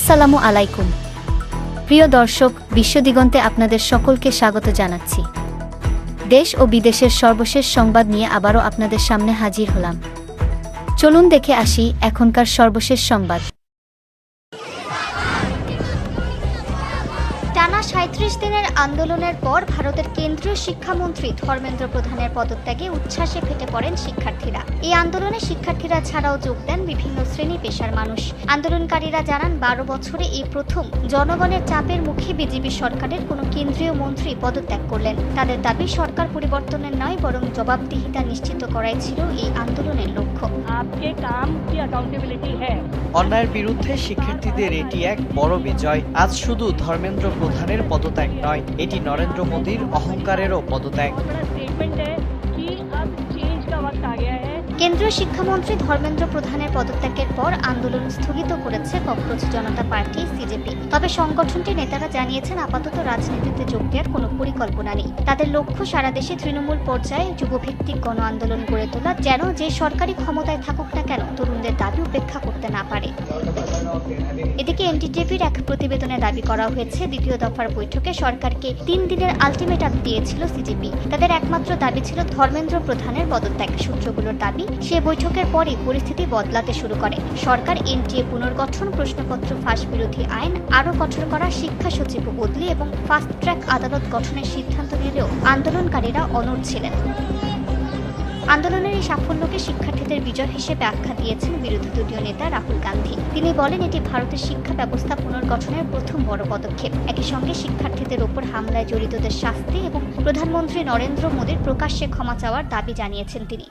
আসসালামু আলাইকুম প্রিয় দর্শক, বিশ্বদিগন্তে আপনাদের সকলকে স্বাগত জানাচ্ছি। দেশ ও বিদেশের সর্বশেষ সংবাদ নিয়ে আবারও আপনাদের সামনে হাজির হলাম। চলুন দেখে আসি এখনকার সর্বশেষ সংবাদ। টানা ৩৭ দিনের আন্দোলনের পর ভারতের কেন্দ্রীয় শিক্ষামন্ত্রী ধর্মেন্দ্র প্রধানের পদত্যাগে উচ্ছ্বাসে ফেটে পড়েন শিক্ষার্থীরা। এই আন্দোলনে শিক্ষার্থীরা ছাড়াও যোগ দেন বিভিন্ন শ্রেণী পেশার মানুষ। আন্দোলনকারীরা জানান, ১২ বছরে এই প্রথম জনগণের চাপের মুখে বিজেপি সরকারের কোনো কেন্দ্রীয় মন্ত্রী পদত্যাগ করলেন। তাদের দাবি, সরকার পরিবর্তনের নয় বরং জবাবদিহিতা নিশ্চিত করাই ছিল এই আন্দোলনের লক্ষ্য। অন্যায়ের বিরুদ্ধে শিক্ষার্থীদের এটি এক বড় বিজয়। আজ শুধু ধর্মেন্দ্র প্রধানের পদত্যাগ নয়, এটি নরেন্দ্র মোদীর অহংকারেরও পদত্যাগ। কেন্দ্রীয় শিক্ষামন্ত্রী ধর্মেন্দ্র প্রধানের পদত্যাগের পর আন্দোলন স্থগিত করেছে ককরোচ জনতা পার্টি সিজেপি। তবে সংগঠনটির নেতারা জানিয়েছেন, আপাতত রাজনীতিতে যোগ দেওয়ার কোনো পরিকল্পনা নেই। তাদের লক্ষ্য সারা দেশে তৃণমূল পর্যায়ে যুবভিত্তিক গণ আন্দোলন গড়ে তোলা, যেন যে সরকারি ক্ষমতায় থাকুক না কেন তরুণদের দাবি উপেক্ষা করতে না পারে। এদিকে এনডিটিভির এক প্রতিবেদনে দাবি করা হয়েছে, দ্বিতীয় দফার বৈঠকে সরকারকে ৩ দিনের আলটিমেটাম দিয়েছিল সিজেপি। তাদের একমাত্র দাবি ছিল ধর্মেন্দ্র প্রধানের পদত্যাগ। সূত্রগুলোর দাবি, সে বৈঠকের পরই পরিস্থিতি বদলাতে শুরু করে। সরকার এনটিএ পুনর্গঠন, প্রশ্নপত্র ফাঁস বিরোধী আইন আরও কঠোর করা, শিক্ষা সচিব বদলি এবং ফাস্ট ট্র্যাক আদালত গঠনের সিদ্ধান্ত নিলেও আন্দোলনকারীরা অনড় ছিলেন। আন্দোলনের এই সাফল্যকে শিক্ষার্থীদের বিজয় হিসেবে আখ্যা দিয়েছেন বিরোধী দলীয় নেতা রাহুল গান্ধী। তিনি বলেন, এটি ভারতের শিক্ষা ব্যবস্থা পুনর্গঠনের প্রথম বড় পদক্ষেপ। একই সঙ্গে শিক্ষার্থীদের ওপর হামলায় জড়িতদের শাস্তি এবং প্রধানমন্ত্রী নরেন্দ্র মোদীর প্রকাশ্যে ক্ষমা চাওয়ার দাবি জানিয়েছেন তিনি।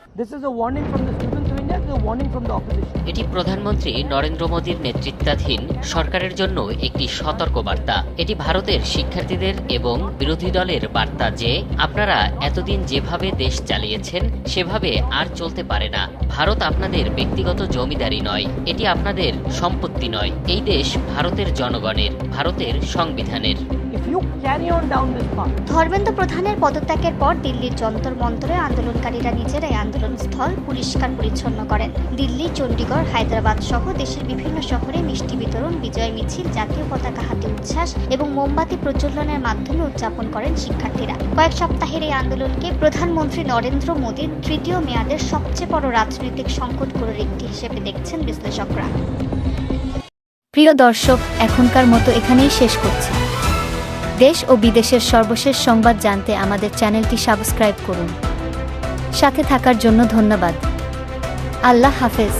এটি প্রধানমন্ত্রী নরেন্দ্র মোদীর নেতৃত্বাধীন সরকারের জন্য একটি সতর্ক বার্তা। এটি ভারতের শিক্ষার্থীদের এবং বিরোধী দলের বার্তা যে আপনারা এতদিন যেভাবে দেশ চালিয়েছেন সেভাবে আর চলতে পারে না। ভারত আপনাদের ব্যক্তিগত জমিদারি নয়, এটি আপনাদের সম্পত্তি নয়। এই দেশ ভারতের জনগণের, ভারতের সংবিধানের। ধর্মেন্দ্র প্রধানের পদত্যাগের পর দিল্লির যন্তর মন্তরে আন্দোলনকারীরা নিজেরাই আন্দোলন স্থল পরিষ্কার পরিচ্ছন্ন করেন। দিল্লি, চণ্ডীগড়, হায়দ্রাবাদ সহ দেশের বিভিন্ন শহরে মিষ্টি বিতরণ, বিজয় মিছিল, জাতীয় পতাকা হাতে উচ্ছ্বাস এবং মোমবাতি প্রজ্বলনের মাধ্যমে উদযাপন করেন শিক্ষার্থীরা। কয়েক সপ্তাহের এই আন্দোলনকে প্রধানমন্ত্রী নরেন্দ্র মোদীর তৃতীয় মেয়াদের সবচেয়ে বড় রাজনৈতিক সংকটগুলোর একটি হিসেবে দেখছেন বিশ্লেষকরা। প্রিয় দর্শক, এখনকার মতো এখানেই শেষ করছি। দেশ ও বিদেশের সর্বশেষ সংবাদ জানতে আমাদের চ্যানেলটি সাবস্ক্রাইব করুন। সাথে থাকার জন্য ধন্যবাদ। আল্লাহ হাফেজ।